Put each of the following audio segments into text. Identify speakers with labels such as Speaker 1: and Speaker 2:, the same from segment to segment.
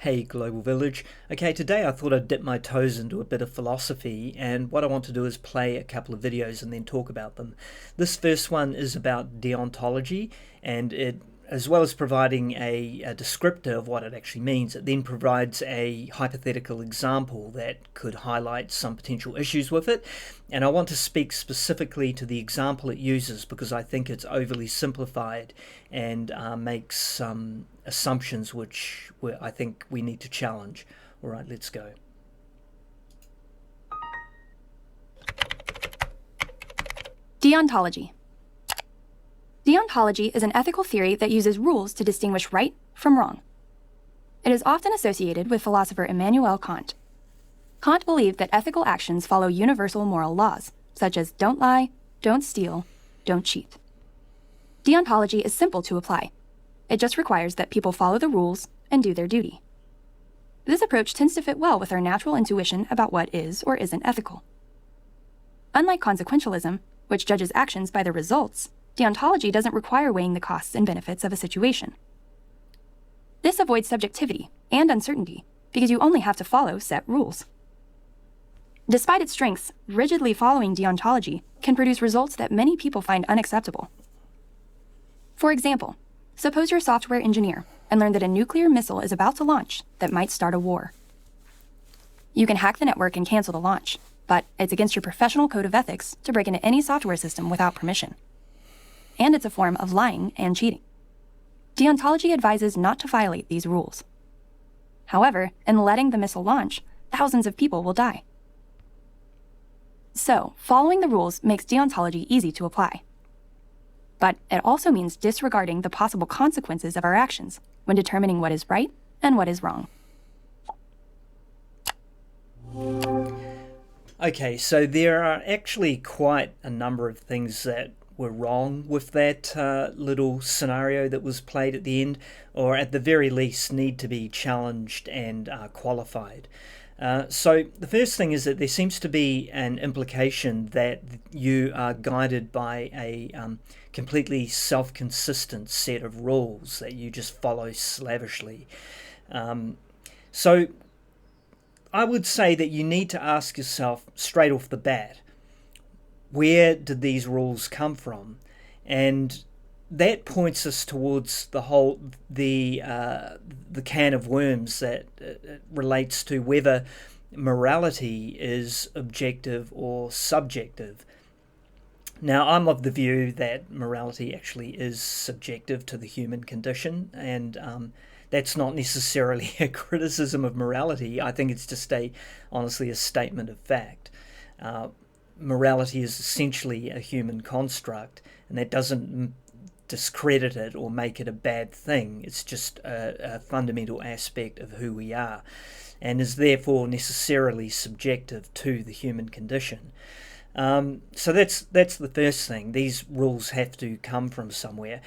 Speaker 1: Hey Global Village. Okay, today I thought I'd dip my toes into a bit of philosophy, and what I want to do is play a couple of videos and then talk about them. This first one is about deontology, and it, as well as providing a descriptor of what it actually means, it then provides a hypothetical example that could highlight some potential issues with it. And I want to speak specifically to the example it uses because I think it's overly simplified and makes some assumptions which I think we need to challenge. All right, let's go.
Speaker 2: Deontology. Deontology is an ethical theory that uses rules to distinguish right from wrong. It is often associated with philosopher Immanuel Kant. Kant believed that ethical actions follow universal moral laws, such as don't lie, don't steal, don't cheat. Deontology is simple to apply. It just requires that people follow the rules and do their duty. This approach tends to fit well with our natural intuition about what is or isn't ethical. Unlike consequentialism, which judges actions by their results, deontology doesn't require weighing the costs and benefits of a situation. This avoids subjectivity and uncertainty because you only have to follow set rules. Despite its strengths, rigidly following deontology can produce results that many people find unacceptable. For example, suppose you're a software engineer and learn that a nuclear missile is about to launch that might start a war. You can hack the network and cancel the launch, but it's against your professional code of ethics to break into any software system without permission. And it's a form of lying and cheating. Deontology advises not to violate these rules. However, in letting the missile launch, thousands of people will die. So, following the rules makes deontology easy to apply. But it also means disregarding the possible consequences of our actions when determining what is right and what is wrong.
Speaker 1: Okay, so there are actually quite a number of things that were wrong with that little scenario that was played at the end, or at the very least need to be challenged and qualified. So the first thing is that there seems to be an implication that you are guided by a completely self-consistent set of rules that you just follow slavishly. So I would say that you need to ask yourself straight off the bat, where did these rules come from? And that points us towards the can of worms that relates to whether morality is objective or subjective. Now, I'm of the view that morality actually is subjective to the human condition, and that's not necessarily a criticism of morality. I think it's just honestly a statement of fact. Morality is essentially a human construct, and that doesn't discredit it or make it a bad thing. It's just a fundamental aspect of who we are, and is therefore necessarily subjective to the human condition. So that's the first thing. These rules have to come from somewhere,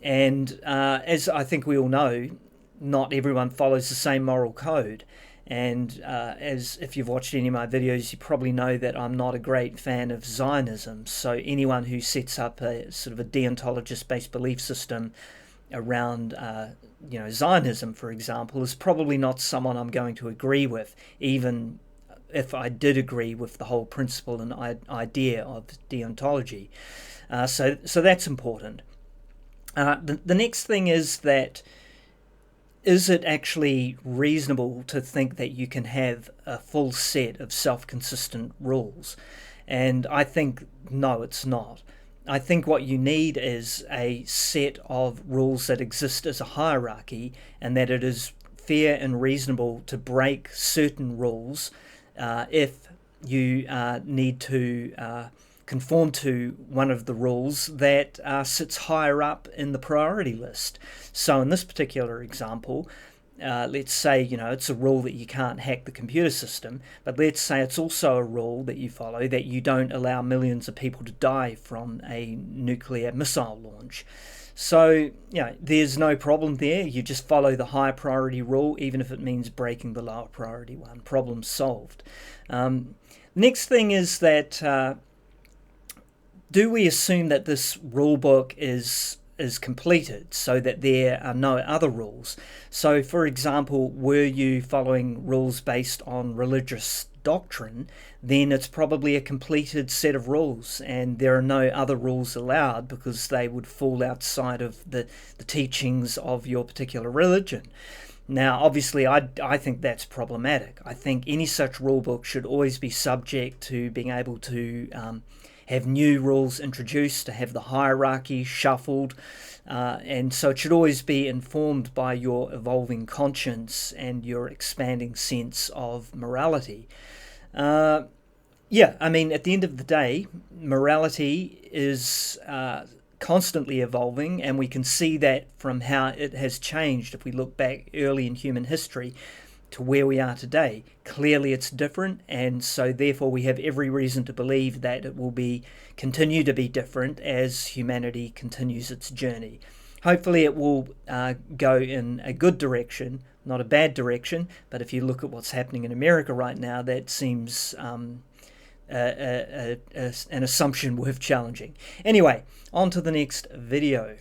Speaker 1: and as I think we all know, not everyone follows the same moral code. And as if you've watched any of my videos, you probably know that I'm not a great fan of Zionism. So anyone who sets up a sort of a deontologist-based belief system around, Zionism, for example, is probably not someone I'm going to agree with, even if I did agree with the whole principle and idea of deontology. So that's important. The next thing is that, is it actually reasonable to think that you can have a full set of self-consistent rules? And I think, no, it's not. I think what you need is a set of rules that exist as a hierarchy, and that it is fair and reasonable to break certain rules if you need to conform to one of the rules that sits higher up in the priority list. So in this particular example, let's say, it's a rule that you can't hack the computer system, but let's say it's also a rule that you follow that you don't allow millions of people to die from a nuclear missile launch. So, there's no problem there. You just follow the higher priority rule, even if it means breaking the lower priority one. Problem solved. Next thing is that do we assume that this rule book is is completed so that there are no other rules. So, for example, were you following rules based on religious doctrine, then it's probably a completed set of rules, and there are no other rules allowed because they would fall outside of the teachings of your particular religion. Now, obviously, I think that's problematic. I think any such rule book should always be subject to being able to have new rules introduced, to have the hierarchy shuffled, and so it should always be informed by your evolving conscience and your expanding sense of morality. Yeah, I mean, at the end of the day, morality is constantly evolving, and we can see that from how it has changed if we look back early in human history to where we are today. Clearly it's different, and so therefore we have every reason to believe that it will continue to be different as humanity continues its journey. Hopefully it will go in a good direction, not a bad direction, but if you look at what's happening in America right now, that seems an assumption worth challenging. Anyway, on to the next video.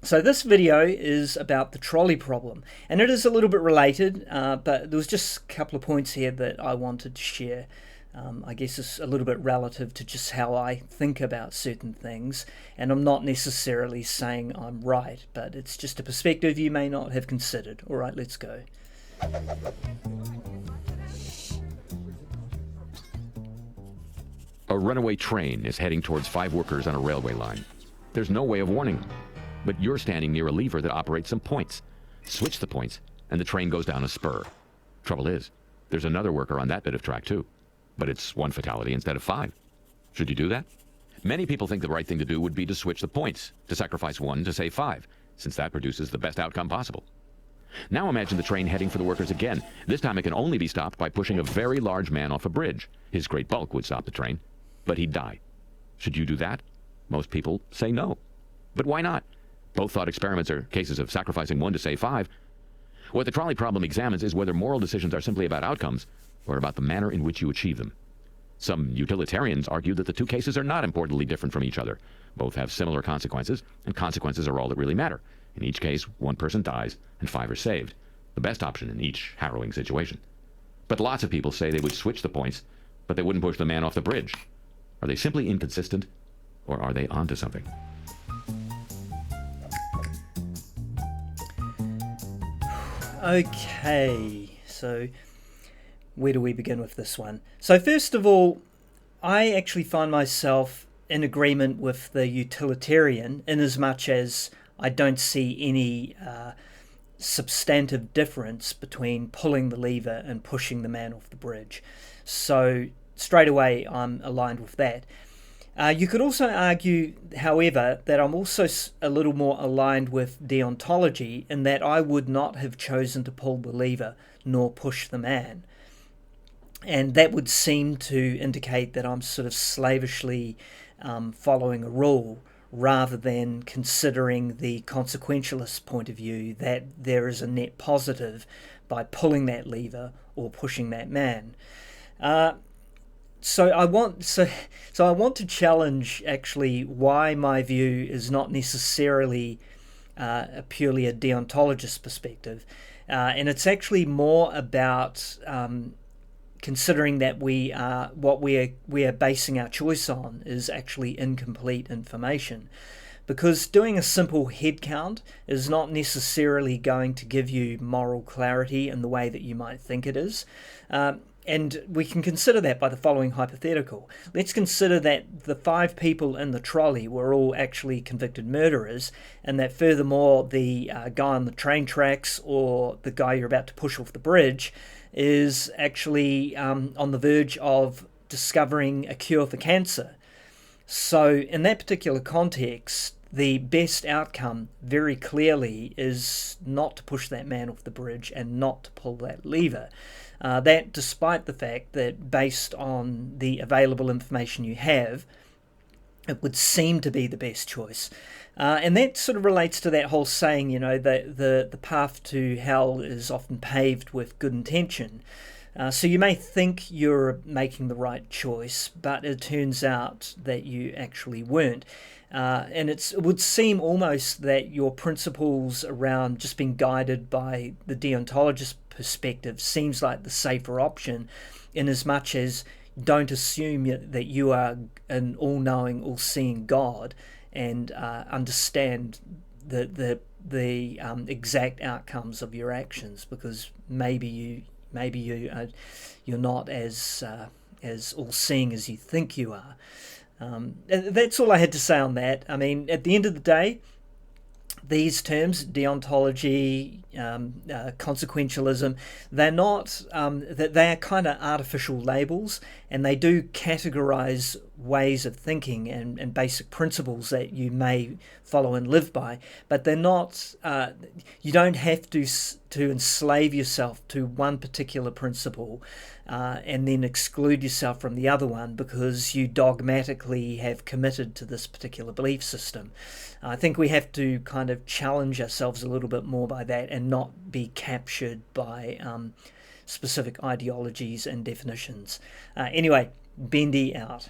Speaker 1: So this video is about the trolley problem, and it is a little bit related, but there was just a couple of points here that I wanted to share. I guess it's a little bit relative to just how I think about certain things, and I'm not necessarily saying I'm right, but it's just a perspective you may not have considered. All right, let's go.
Speaker 3: A runaway train is heading towards 5 workers on a railway line. There's no way of warning them, but you're standing near a lever that operates some points. Switch the points, and the train goes down a spur. Trouble is, there's another worker on that bit of track too, but it's 1 fatality instead of 5. Should you do that? Many people think the right thing to do would be to switch the points, to sacrifice 1 to save 5, since that produces the best outcome possible. Now imagine the train heading for the workers again. This time it can only be stopped by pushing a very large man off a bridge. His great bulk would stop the train, but he'd die. Should you do that? Most people say no. But why not? Both thought experiments are cases of sacrificing 1 to save 5. What the trolley problem examines is whether moral decisions are simply about outcomes or about the manner in which you achieve them. Some utilitarians argue that the 2 cases are not importantly different from each other. Both have similar consequences, and consequences are all that really matter. In each case, 1 person dies and 5 are saved. The best option in each harrowing situation. But lots of people say they would switch the points, but they wouldn't push the man off the bridge. Are they simply inconsistent, or are they onto something?
Speaker 1: Okay, so where do we begin with this one? So first of all, I actually find myself in agreement with the utilitarian in as much as I don't see any substantive difference between pulling the lever and pushing the man off the bridge. So straight away I'm aligned with that. You could also argue, however, that I'm also a little more aligned with deontology in that I would not have chosen to pull the lever nor push the man. And that would seem to indicate that I'm sort of slavishly following a rule rather than considering the consequentialist point of view that there is a net positive by pulling that lever or pushing that man. So I want to challenge actually why my view is not necessarily purely a deontologist perspective, and it's actually more about considering that we are basing our choice on is actually incomplete information, because doing a simple head count is not necessarily going to give you moral clarity in the way that you might think it is. And we can consider that by the following hypothetical. Let's consider that the 5 people in the trolley were all actually convicted murderers, and that furthermore the guy on the train tracks or the guy you're about to push off the bridge is actually on the verge of discovering a cure for cancer. So in that particular context, the best outcome very clearly is not to push that man off the bridge and not to pull that lever. That despite the fact that based on the available information you have, it would seem to be the best choice. And that sort of relates to that whole saying, you know, that the path to hell is often paved with good intention. So you may think you're making the right choice, but it turns out that you actually weren't. And it would seem almost that your principles around just being guided by the deontologist perspective seems like the safer option, in as much as don't assume that you are an all-knowing, all-seeing God, and understand the exact outcomes of your actions, because maybe you're not as all-seeing as you think you are. That's all I had to say on that. I mean, at the end of the day, these terms, deontology, consequentialism, they're not, they're kind of artificial labels, and they do categorize ways of thinking and basic principles that you may follow and live by, but they're not, you don't have to enslave yourself to one particular principle and then exclude yourself from the other one because you dogmatically have committed to this particular belief system. I think we have to kind of challenge ourselves a little bit more by that and not be captured by specific ideologies and definitions. Anyway, Bendy out.